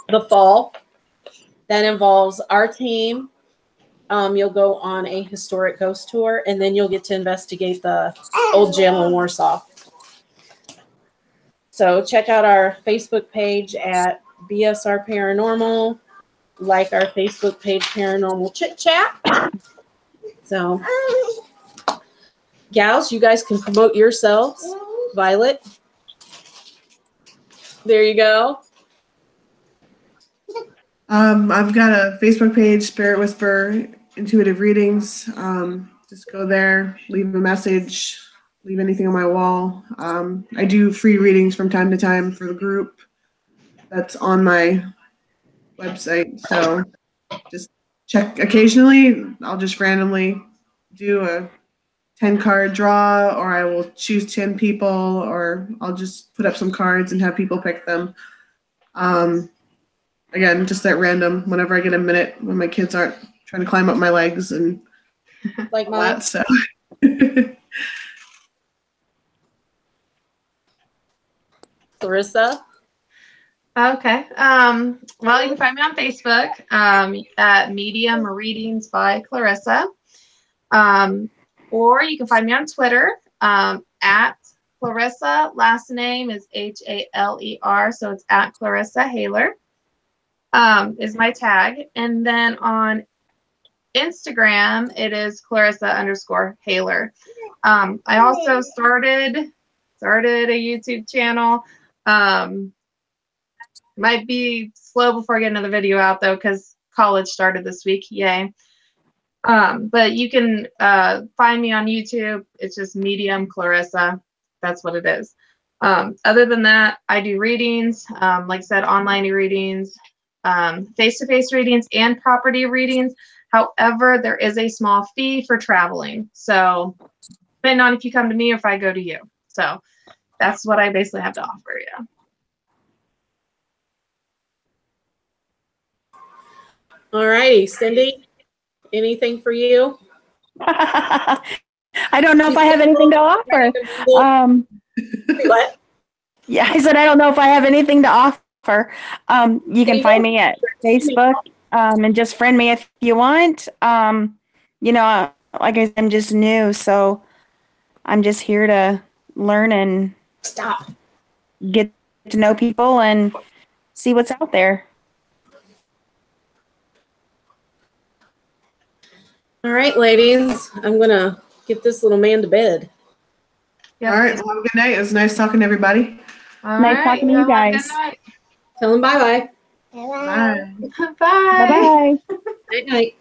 the fall. That involves our team. You'll go on a historic ghost tour, and then you'll get to investigate the old jail in Warsaw. So check out our Facebook page at BSR Paranormal. Like our Facebook page, Paranormal Chit Chat. So, gals, you guys can promote yourselves. Violet. There you go. I've got a Facebook page, Spirit Whisper Intuitive Readings. Just go there, leave a message, leave anything on my wall. I do free readings from time to time for the group that's on my website. So just check occasionally. I'll just randomly do a 10-card draw, or I will choose 10 people, or I'll just put up some cards and have people pick them. Again, just at random, whenever I get a minute, when my kids aren't trying to climb up my legs and like all mine. that. So. Clarissa? Okay. Well, you can find me on Facebook at Medium Readings by Clarissa. Or you can find me on Twitter at Clarissa. Last name is Haler, so it's at Clarissa Haler is my tag. And then on Instagram, it is Clarissa_Haler. I also started a YouTube channel. Might be slow before getting another video out though, because college started this week. Yay. But you can find me on YouTube. It's just Medium Clarissa. That's what it is. Other than that, I do readings, like I said, online readings, face-to-face readings, and property readings. However, there is a small fee for traveling. So depending on if you come to me or if I go to you. So that's what I basically have to offer you. All righty, Cindy, anything for you? I don't know if I have anything to offer. What? Yeah, I said I don't know if I have anything to offer. You can find me at Facebook and just friend me if you want. You know, like I said, I'm just new, so I'm just here to learn and get to know people and see what's out there. All right, ladies, I'm going to get this little man to bed. Yep. All right. Well, have a good night. It was nice talking to everybody. All Nice right, talking to you have a guys. good night. Tell him bye-bye. Bye. Bye. Bye-bye. Night-night.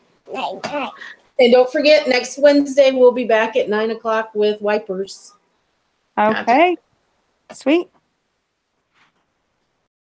And don't forget, next Wednesday, we'll be back at 9 o'clock with Wipers. Okay. Sweet.